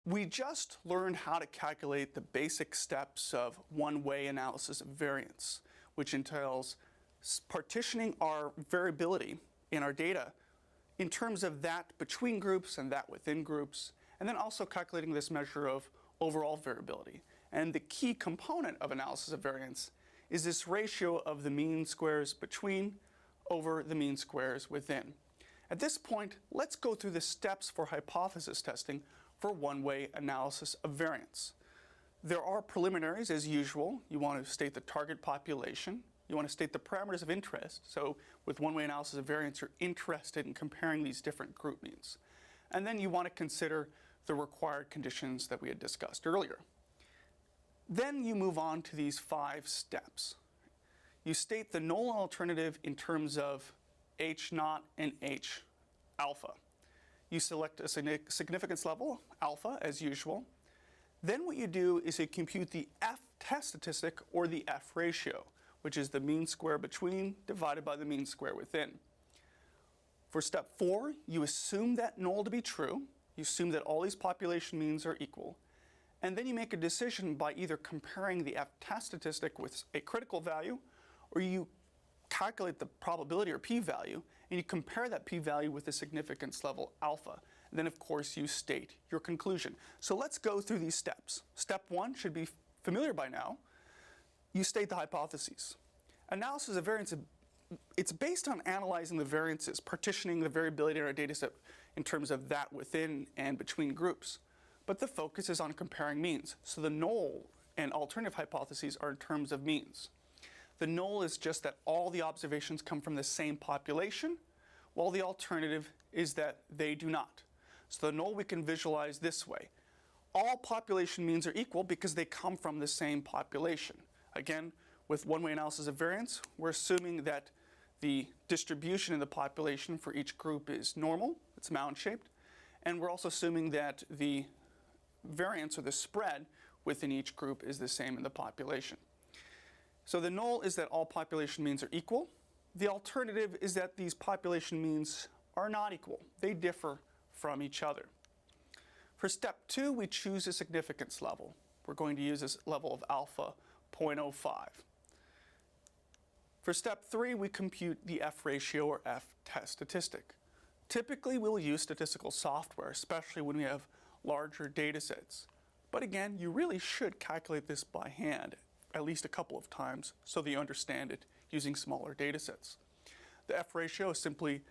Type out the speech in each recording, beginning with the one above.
We just learned how to calculate the basic steps of one-way analysis of variance, which entails partitioning our variability in our data in terms of that between groups and that within groups, and then also calculating this measure of overall variability. And the key component of analysis of variance is this ratio of the mean squares between over the mean squares within. At this point, let's go through the steps for hypothesis testing for one-way analysis of variance. There are preliminaries as usual. You want to state the target population. You want to state the parameters of interest. So with one-way analysis of variance, you're interested in comparing these different group means. And then you want to consider the required conditions that we had discussed earlier. Then you move on to these 5 steps. You state the null alternative in terms of H naught and H alpha. You select a significance level, alpha, as usual. Then what you do is you compute the F test statistic, or the F ratio, which is the mean square between divided by the mean square within. For step 4, you assume that null to be true. You assume that all these population means are equal. And then you make a decision by either comparing the F test statistic with a critical value, or you calculate the probability or p-value, and you compare that p-value with the significance level alpha. And then, of course, you state your conclusion. So let's go through these steps. Step 1 should be familiar by now. You state the hypotheses. Analysis of variance, it's based on analyzing the variances, partitioning the variability in our data set in terms of that within and between groups. But the focus is on comparing means. So the null and alternative hypotheses are in terms of means. The null is just that all the observations come from the same population, while the alternative is that they do not. So the null we can visualize this way. All population means are equal because they come from the same population. Again, with one-way analysis of variance, we're assuming that the distribution in the population for each group is normal, it's mound-shaped, and we're also assuming that the variance, or the spread, within each group is the same in the population. So the null is that all population means are equal. The alternative is that these population means are not equal. They differ from each other. For step 2, we choose a significance level. We're going to use this level of alpha 0.05. For step 3, we compute the F ratio, or F test statistic. Typically, we'll use statistical software, especially when we have larger data sets. But again, you really should calculate this by hand at least a couple of times so that you understand it using smaller data sets. The F ratio is simply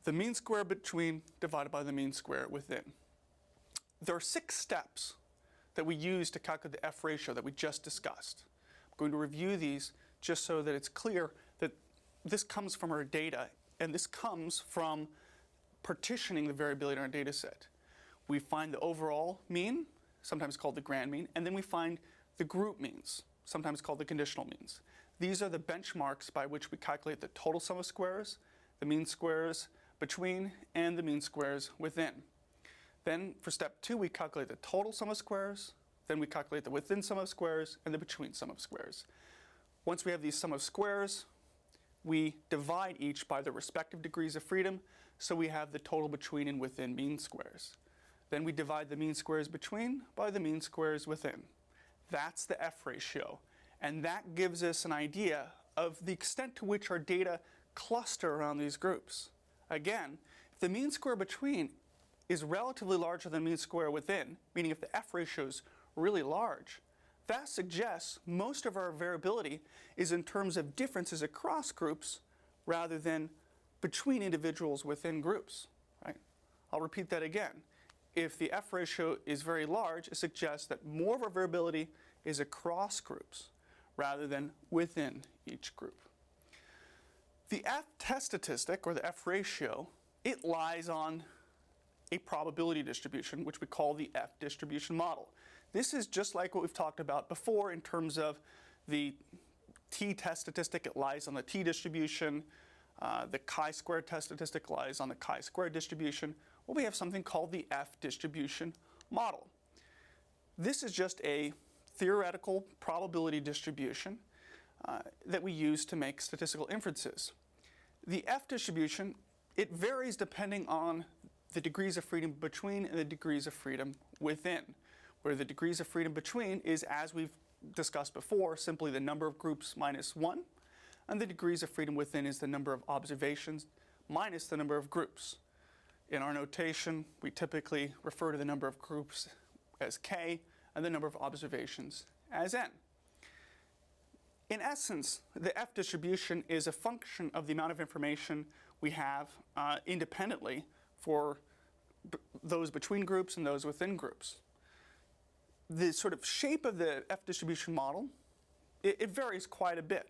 the mean square between divided by the mean square within. There are 6 steps that we use to calculate the F ratio that we just discussed. I'm going to review these just so that it's clear that this comes from our data, and this comes from partitioning the variability in our data set. We find the overall mean, sometimes called the grand mean, and then we find the group means, sometimes called the conditional means. These are the benchmarks by which we calculate the total sum of squares, the mean squares between, and the mean squares within. Then for step 2, we calculate the total sum of squares, then we calculate the within sum of squares and the between sum of squares. Once we have these sum of squares, we divide each by the respective degrees of freedom, so we have the total between and within mean squares. Then we divide the mean squares between by the mean squares within. That's the F ratio, and that gives us an idea of the extent to which our data cluster around these groups. Again, if the mean square between is relatively larger than the mean square within, meaning if the F ratio is really large, that suggests most of our variability is in terms of differences across groups rather than between individuals within groups. Right? I'll repeat that again. If the F ratio is very large, it suggests that more of our variability is across groups rather than within each group. The F test statistic, or the F ratio, it lies on a probability distribution, which we call the F distribution model. This is just like what we've talked about before in terms of the t test statistic. It lies on the t distribution. The chi-square test statistic lies on the chi-square distribution. Well, we have something called the F distribution model. This is just a theoretical probability distribution that we use to make statistical inferences. The F distribution, it varies depending on the degrees of freedom between and the degrees of freedom within. where the degrees of freedom between is, as we've discussed before, simply the number of groups minus 1, and the degrees of freedom within is the number of observations minus the number of groups. In our notation, we typically refer to the number of groups as k and the number of observations as n. In essence, the F distribution is a function of the amount of information we have independently for those between groups and those within groups. The sort of shape of the F distribution model, it varies quite a bit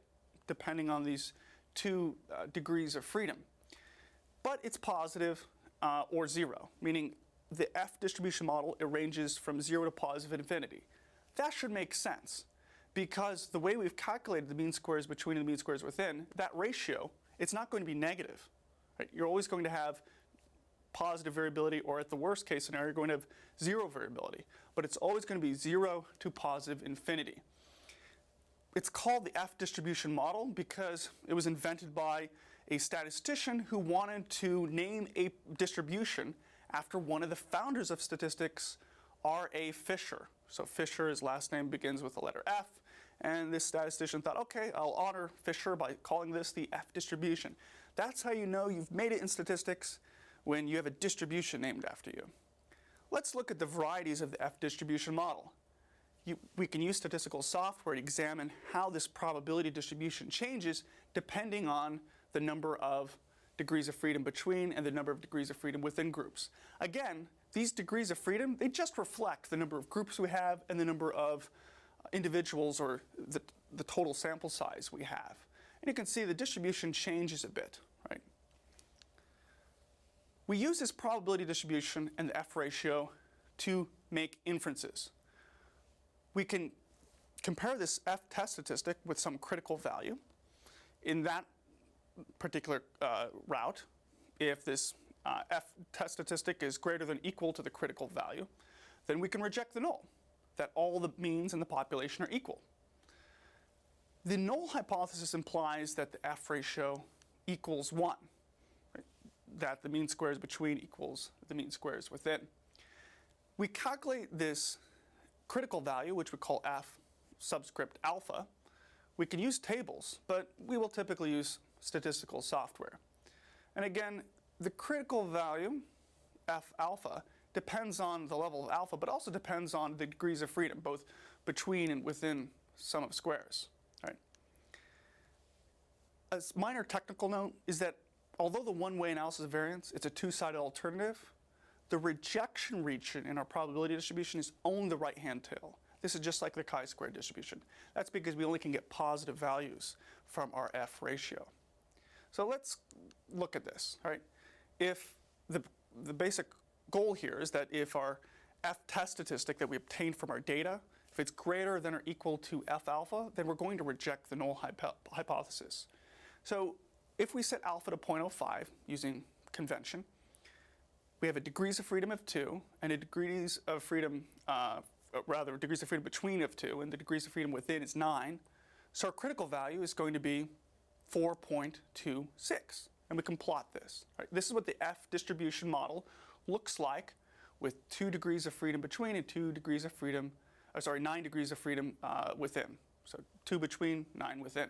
depending on these two degrees of freedom. But it's positive or 0, meaning the F distribution model, it ranges from 0 to positive infinity. That should make sense, because the way we've calculated the mean squares between and the mean squares within, that ratio, it's not going to be negative. Right? You're always going to have positive variability, or at the worst case scenario, you're going to have 0 variability. But it's always going to be 0 to positive infinity. It's called the F distribution model because it was invented by a statistician who wanted to name a distribution after one of the founders of statistics, R.A. Fisher. So Fisher, his last name begins with the letter F, and this statistician thought, okay, I'll honor Fisher by calling this the F distribution. That's how you know you've made it in statistics, when you have a distribution named after you. Let's look at the varieties of the F distribution model. We can use statistical software to examine how this probability distribution changes depending on the number of degrees of freedom between and the number of degrees of freedom within groups. Again, these degrees of freedom, they just reflect the number of groups we have and the number of individuals, or the total sample size we have. And you can see the distribution changes a bit, right? We use this probability distribution and the F ratio to make inferences. We can compare this F test statistic with some critical value. In that particular route, if this F test statistic is greater than or equal to the critical value, then we can reject the null, that all the means in the population are equal. The null hypothesis implies that the F ratio equals 1. That the mean squares between equals the mean squares within. We calculate this critical value, which we call F subscript alpha. We can use tables, but we will typically use statistical software. And again, the critical value, F alpha, depends on the level of alpha, but also depends on the degrees of freedom, both between and within sum of squares. Right? A minor technical note is that although the one-way analysis of variance, it's a two-sided alternative, the rejection region in our probability distribution is only the right-hand tail. This is just like the chi-square distribution. That's because we only can get positive values from our F ratio. So let's look at this. Right? If the basic goal here is that if our F test statistic that we obtained from our data, if it's greater than or equal to F alpha, then we're going to reject the null hypothesis. So if we set alpha to 0.05 using convention, we have a degrees of freedom of 2 and a degrees of freedom, degrees of freedom between of 2, and the degrees of freedom within is 9. So our critical value is going to be 4.26, and we can plot this. Right? This is what the F distribution model looks like with 2 degrees of freedom between and 9 degrees of freedom within. So 2 between, 9 within.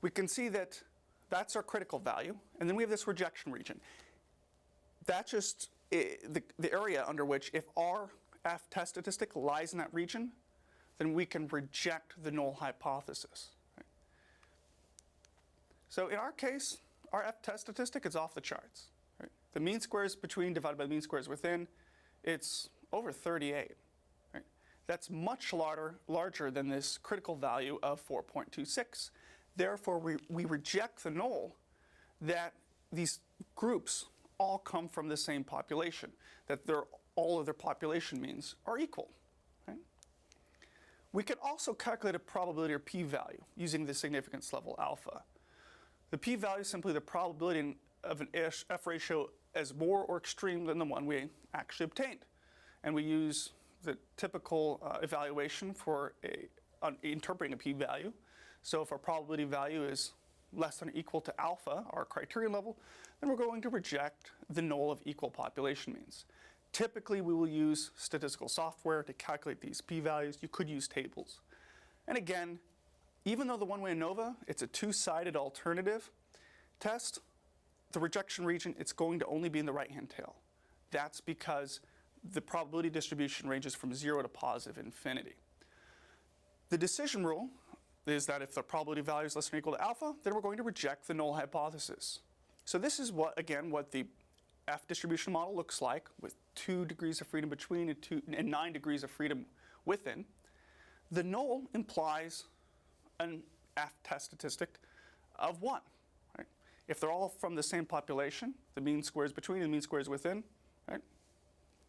We can see that that's our critical value, and then we have this rejection region. That's just the area under which, if our F test statistic lies in that region, then we can reject the null hypothesis. Right? So in our case, our F test statistic is off the charts. Right? The mean squares between divided by the mean squares within, it's over 38. Right? That's much larger than this critical value of 4.26. Therefore, we reject the null that these groups all come from the same population, that all of their population means are equal. Right? We can also calculate a probability or p-value using the significance level alpha. The p-value is simply the probability of an F ratio as more or extreme than the one we actually obtained. And we use the typical evaluation for interpreting a p-value. So if our probability value is less than or equal to alpha, our criterion level, then we're going to reject the null of equal population means. Typically, we will use statistical software to calculate these p-values. You could use tables. And again, even though the one-way ANOVA, it's a two-sided alternative test, the rejection region, it's going to only be in the right-hand tail. That's because the probability distribution ranges from 0 to positive infinity. The decision rule is that if the probability value is less than or equal to alpha, then we're going to reject the null hypothesis. So this is what the F distribution model looks like, with 2 degrees of freedom between and 9 degrees of freedom within. The null implies an F test statistic of 1. Right? If they're all from the same population, the mean squares between and the mean squares within, right,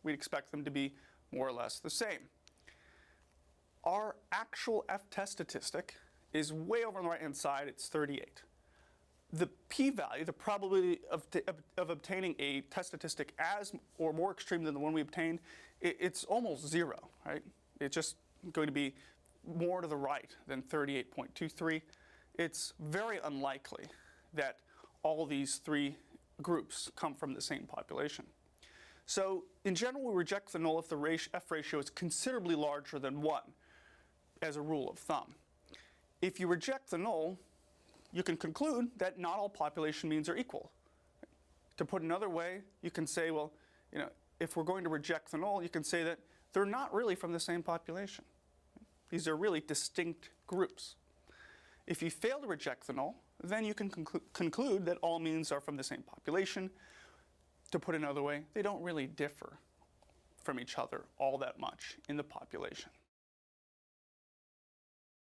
we'd expect them to be more or less the same. Our actual F test statistic is way over on the right-hand side. It's 38. The p-value, the probability of obtaining a test statistic as or more extreme than the one we obtained, it's almost 0, right? It's just going to be more to the right than 38.23. It's very unlikely that all these three groups come from the same population. So in general, we reject the null if the F ratio is considerably larger than 1, as a rule of thumb. If you reject the null, you can conclude that not all population means are equal. To put another way, you can say, well, if we're going to reject the null, you can say that they're not really from the same population. These are really distinct groups. If you fail to reject the null, then you can conclude that all means are from the same population. To put another way, they don't really differ from each other all that much in the population.